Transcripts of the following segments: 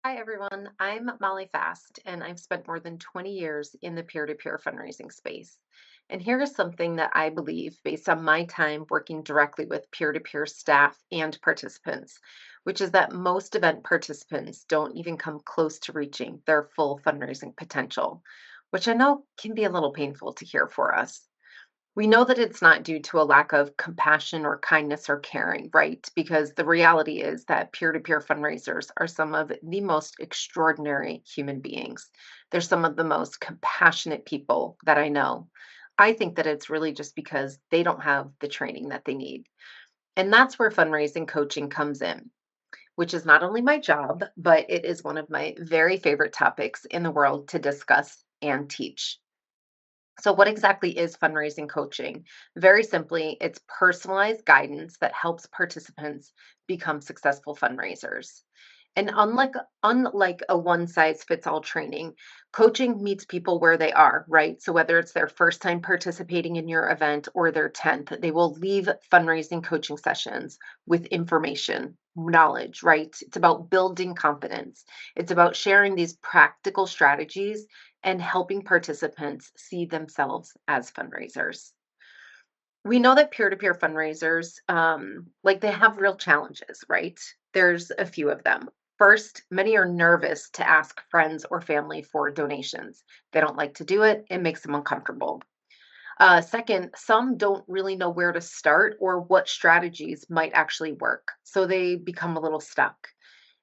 Hi, everyone. I'm Molly Fast, and I've spent more than 20 years in the peer to peer fundraising space. And here is something that I believe, based on my time working directly with peer to peer staff and participants, which is that most event participants don't even come close to reaching their full fundraising potential, which I know can be a little painful to hear for us. We know that it's not due to a lack of compassion or kindness or caring, right? Because the reality is that peer to peer fundraisers are some of the most extraordinary human beings. They're some of the most compassionate people that I know. I think that it's really just because they don't have the training that they need. And that's where fundraising coaching comes in, which is not only my job, but it is one of my very favorite topics in the world to discuss and teach. So, what exactly is fundraising coaching? Very simply, it's personalized guidance that helps participants become successful fundraisers. And unlike a one size fits all training, coaching meets people where they are, right? So whether it's their first time participating in your event or their 10th, they will leave fundraising coaching sessions with information, knowledge, right? It's about building confidence. It's about sharing these practical strategies and helping participants see themselves as fundraisers. We know that peer-to-peer fundraisers, like they have real challenges, right? There's a few of them. First, many are nervous to ask friends or family for donations. They don't like to do it. It makes them uncomfortable. Second, some don't really know where to start or what strategies might actually work. So they become a little stuck.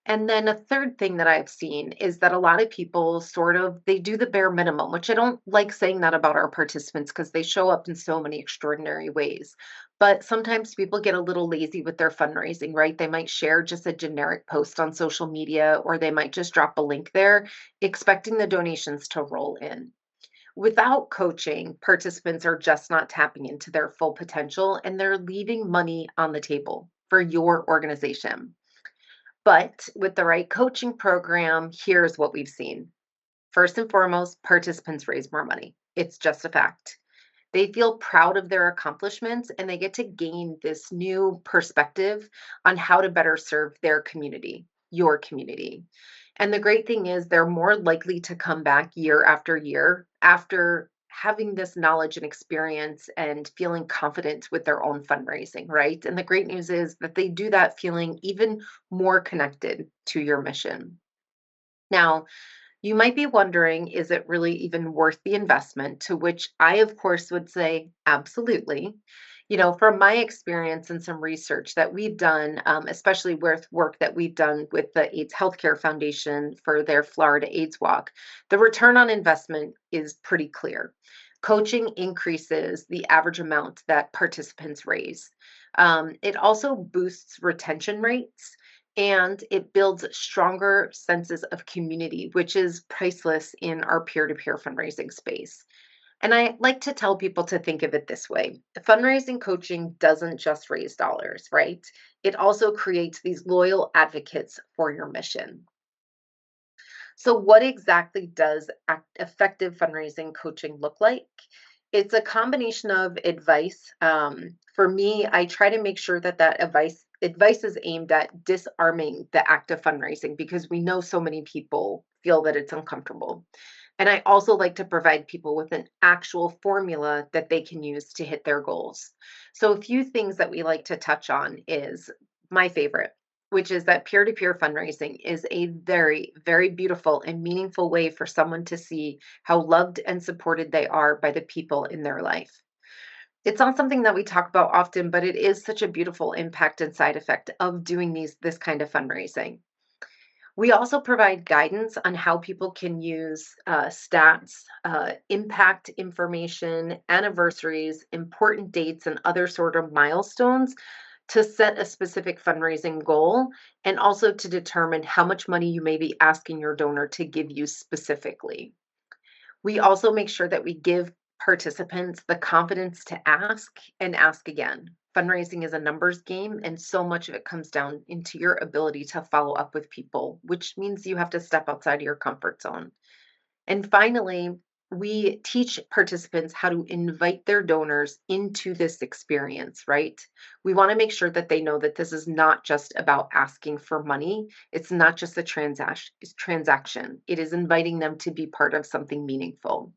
And then a third thing that I've seen is that a lot of people sort of they do the bare minimum, which I don't like saying that about our participants because they show up in so many extraordinary ways. But sometimes people get a little lazy with their fundraising, right? They might share just a generic post on social media or they might just drop a link there, expecting the donations to roll in. Without coaching, participants are just not tapping into their full potential and they're leaving money on the table for your organization. But with the right coaching program, here's what we've seen. First and foremost, participants raise more money. It's just a fact. They feel proud of their accomplishments and they get to gain this new perspective on how to better serve their community, your community. And the great thing is, they're more likely to come back year after year after having this knowledge and experience and feeling confident with their own fundraising, right? And the great news is that they do that feeling even more connected to your mission. Now, you might be wondering, is it really even worth the investment? To which I, of course, would say absolutely. From my experience and some research that we've done, especially with work that we've done with the AIDS Healthcare Foundation for their Florida AIDS Walk, the return on investment is pretty clear. Coaching increases the average amount that participants raise. It also boosts retention rates and it builds stronger senses of community, which is priceless in our peer to peer fundraising space. And I like to tell people to think of it this way: fundraising coaching doesn't just raise dollars, right? It also creates these loyal advocates for your mission. So, what exactly does effective fundraising coaching look like? It's a combination of advice. For me, I try to make sure that that advice is aimed at disarming the act of fundraising because we know so many people feel that it's uncomfortable. And I also like to provide people with an actual formula that they can use to hit their goals. So a few things that we like to touch on is my favorite, which is that peer to peer fundraising is a very, very beautiful and meaningful way for someone to see how loved and supported they are by the people in their life. It's not something that we talk about often, but it is such a beautiful impact and side effect of doing this kind of fundraising. We also provide guidance on how people can use stats, impact information, anniversaries, important dates, and other sort of milestones to set a specific fundraising goal and also to determine how much money you may be asking your donor to give you specifically. We also make sure that we give participants the confidence to ask and ask again. Fundraising is a numbers game, and so much of it comes down into your ability to follow up with people, which means you have to step outside of your comfort zone. And finally, we teach participants how to invite their donors into this experience, right? We want to make sure that they know that this is not just about asking for money. It's not just a transaction. It is inviting them to be part of something meaningful.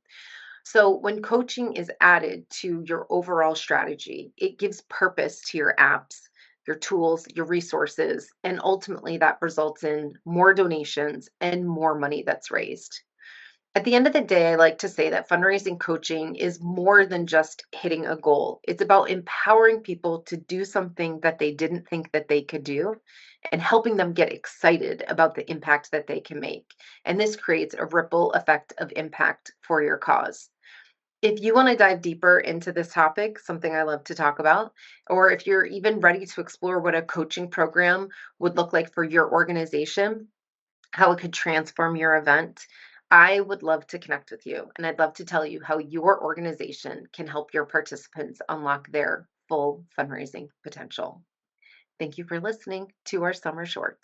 So when coaching is added to your overall strategy, it gives purpose to your apps, your tools, your resources, and ultimately that results in more donations and more money that's raised. At the end of the day, I like to say that fundraising coaching is more than just hitting a goal. It's about empowering people to do something that they didn't think that they could do and helping them get excited about the impact that they can make. And this creates a ripple effect of impact for your cause. If you want to dive deeper into this topic, something I love to talk about, or if you're even ready to explore what a coaching program would look like for your organization, how it could transform your event, I would love to connect with you. And I'd love to tell you how your organization can help your participants unlock their full fundraising potential. Thank you for listening to our summer short.